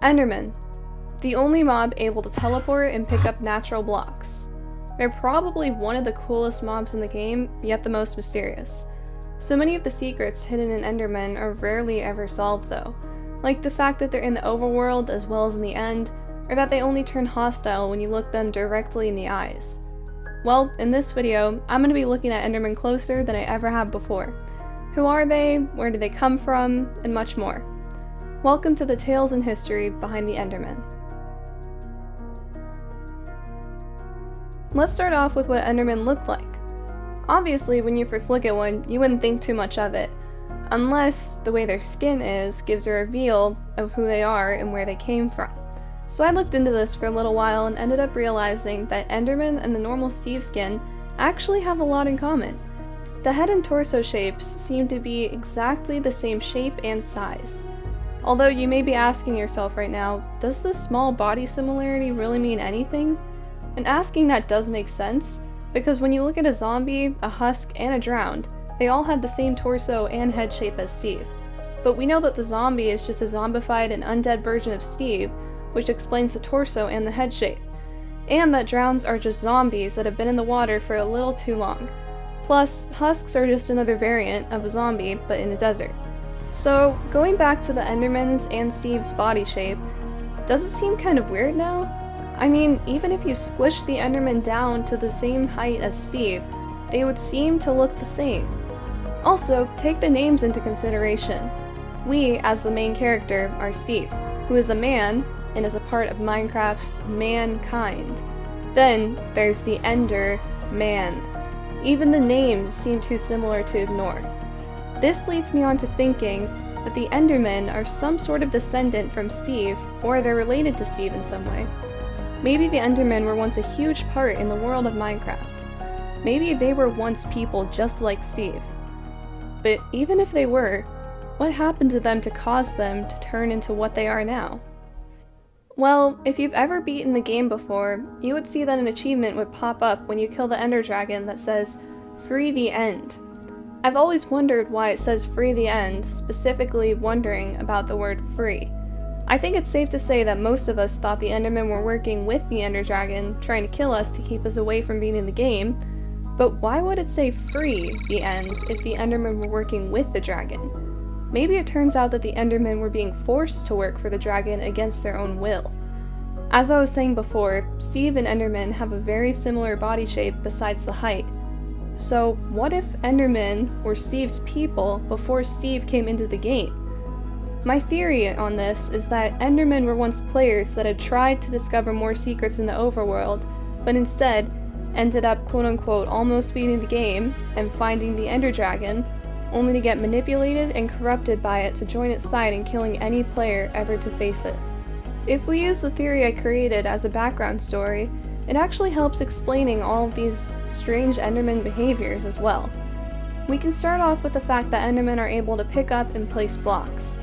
Enderman, the only mob able to teleport and pick up natural blocks. They're probably one of the coolest mobs in the game, yet the most mysterious. So many of the secrets hidden in Endermen are rarely ever solved though, like the fact that they're in the overworld as well as in the end, or that they only turn hostile when you look them directly in the eyes. Well, in this video, I'm going to be looking at Endermen closer than I ever have before. Who are they, where do they come from, and much more. Welcome to the tales and history behind the Endermen. Let's start off with what Endermen look like. Obviously, when you first look at one, you wouldn't think too much of it, unless the way their skin is gives a reveal of who they are and where they came from. So I looked into this for a little while and ended up realizing that Enderman and the normal Steve skin actually have a lot in common. The head and torso shapes seem to be exactly the same shape and size. Although you may be asking yourself right now, does this small body similarity really mean anything? And asking that does make sense, because when you look at a zombie, a husk, and a drowned, they all have the same torso and head shape as Steve. But we know that the zombie is just a zombified and undead version of Steve, which explains the torso and the head shape. And that drowns are just zombies that have been in the water for a little too long. Plus, husks are just another variant of a zombie, but in a desert. So, going back to the Enderman's and Steve's body shape, does it seem kind of weird now? I mean, even if you squish the Enderman down to the same height as Steve, they would seem to look the same. Also, take the names into consideration. We, as the main character, are Steve, who is a man and is a part of Minecraft's mankind. Then, there's the Enderman. Even the names seem too similar to ignore. This leads me on to thinking that the Endermen are some sort of descendant from Steve, or they're related to Steve in some way. Maybe the Endermen were once a huge part in the world of Minecraft. Maybe they were once people just like Steve. But even if they were, what happened to them to cause them to turn into what they are now? Well, if you've ever beaten the game before, you would see that an achievement would pop up when you kill the Ender Dragon that says, "Free the End." I've always wondered why it says "Free the End," specifically wondering about the word free. I think it's safe to say that most of us thought the Endermen were working with the Ender Dragon, trying to kill us to keep us away from beating the game, but why would it say "Free the End" if the Endermen were working with the dragon? Maybe it turns out that the Endermen were being forced to work for the dragon against their own will. As I was saying before, Steve and Endermen have a very similar body shape besides the height. So what if Endermen were Steve's people before Steve came into the game? My theory on this is that Endermen were once players that had tried to discover more secrets in the overworld, but instead ended up quote-unquote almost beating the game and finding the Ender Dragon, only to get manipulated and corrupted by it to join its side in killing any player ever to face it. If we use the theory I created as a background story, it actually helps explaining all of these strange Enderman behaviors as well. We can start off with the fact that Endermen are able to pick up and place blocks.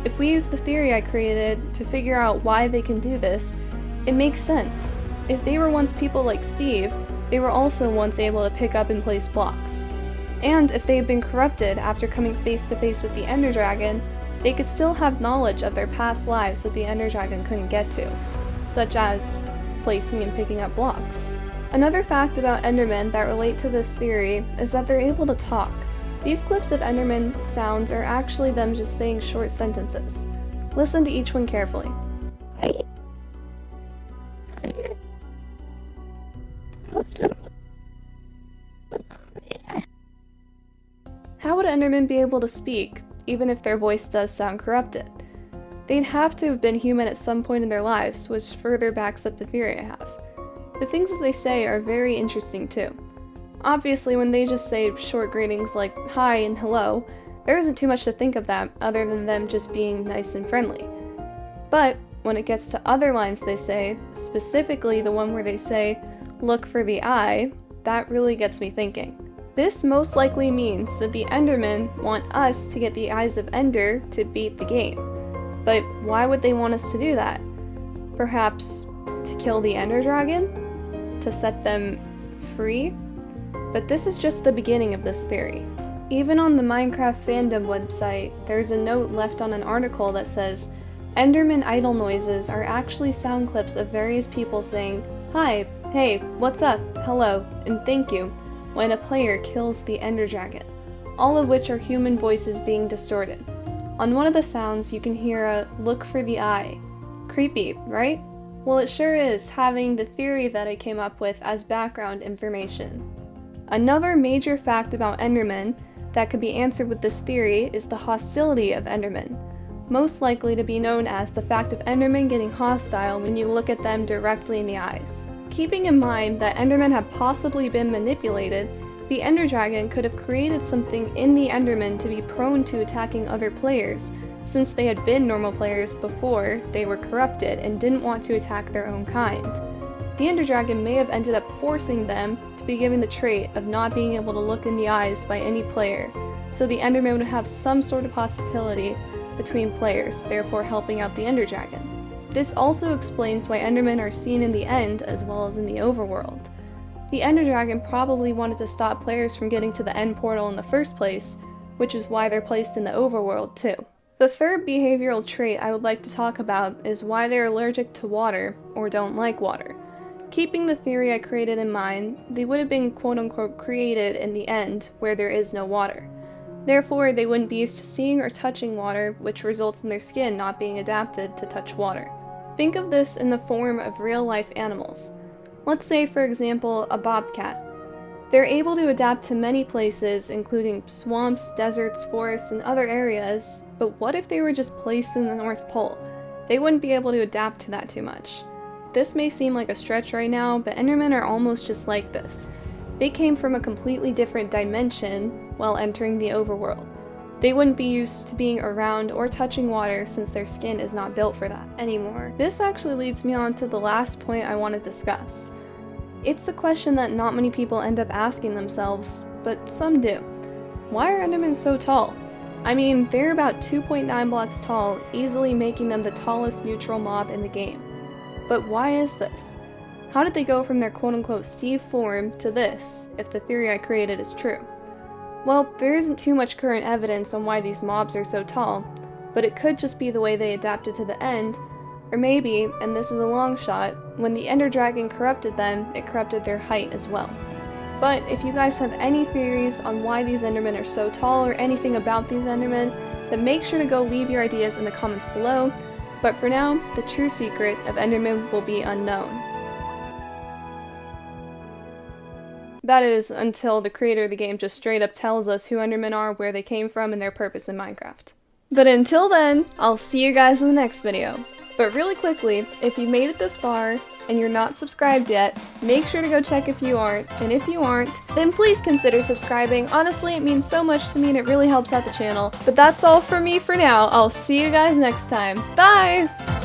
If we use the theory I created to figure out why they can do this, it makes sense. If they were once people like Steve, they were also once able to pick up and place blocks. And if they had been corrupted after coming face to face with the Ender Dragon, they could still have knowledge of their past lives that the Ender Dragon couldn't get to, such as placing and picking up blocks. Another fact about Endermen that relate to this theory is that they're able to talk. These clips of Enderman sounds are actually them just saying short sentences. Listen to each one carefully. How would Endermen be able to speak, even if their voice does sound corrupted? They'd have to have been human at some point in their lives, which further backs up the theory I have. The things that they say are very interesting too. Obviously, when they just say short greetings like hi and hello, there isn't too much to think of that other than them just being nice and friendly. But when it gets to other lines they say, specifically the one where they say, "Look for the eye," that really gets me thinking. This most likely means that the Endermen want us to get the eyes of Ender to beat the game. But why would they want us to do that? Perhaps to kill the Ender Dragon? To set them free? But this is just the beginning of this theory. Even on the Minecraft fandom website, there's a note left on an article that says, Enderman idle noises are actually sound clips of various people saying, "Hi, hey, what's up, hello, and thank you," when a player kills the Ender Dragon, all of which are human voices being distorted. On one of the sounds, you can hear a "look for the eye." Creepy, right? Well, it sure is, having the theory that I came up with as background information. Another major fact about Endermen that could be answered with this theory is the hostility of Endermen, most likely to be known as the fact of Endermen getting hostile when you look at them directly in the eyes. Keeping in mind that Endermen have possibly been manipulated, the Ender Dragon could have created something in the Endermen to be prone to attacking other players, since they had been normal players before they were corrupted and didn't want to attack their own kind. The Ender Dragon may have ended up forcing them to be given the trait of not being able to look in the eyes by any player, so the Enderman would have some sort of hostility between players, therefore helping out the Ender Dragon. This also explains why Endermen are seen in the end as well as in the overworld. The Ender Dragon probably wanted to stop players from getting to the end portal in the first place, which is why they're placed in the overworld too. The third behavioral trait I would like to talk about is why they're allergic to water or don't like water. Keeping the theory I created in mind, they would have been quote-unquote created in the end where there is no water. Therefore, they wouldn't be used to seeing or touching water, which results in their skin not being adapted to touch water. Think of this in the form of real-life animals. Let's say, for example, a bobcat. They're able to adapt to many places, including swamps, deserts, forests, and other areas, but what if they were just placed in the North Pole? They wouldn't be able to adapt to that too much. This may seem like a stretch right now, but Endermen are almost just like this. They came from a completely different dimension while entering the overworld. They wouldn't be used to being around or touching water since their skin is not built for that anymore. This actually leads me on to the last point I want to discuss. It's the question that not many people end up asking themselves, but some do. Why are Endermen so tall? I mean, they're about 2.9 blocks tall, easily making them the tallest neutral mob in the game. But why is this? How did they go from their quote-unquote Steve form to this, if the theory I created is true? Well, there isn't too much current evidence on why these mobs are so tall, but it could just be the way they adapted to the end, or maybe, and this is a long shot, when the Ender Dragon corrupted them, it corrupted their height as well. But if you guys have any theories on why these Endermen are so tall or anything about these Endermen, then make sure to go leave your ideas in the comments below. But for now, the true secret of Enderman will be unknown. That is, until the creator of the game just straight up tells us who Endermen are, where they came from, and their purpose in Minecraft. But until then, I'll see you guys in the next video. But really quickly, if you made it this far, and you're not subscribed yet, make sure to go check if you aren't, and if you aren't, then please consider subscribing. Honestly, it means so much to me and it really helps out the channel. But that's all for me for now. I'll see you guys next time. Bye!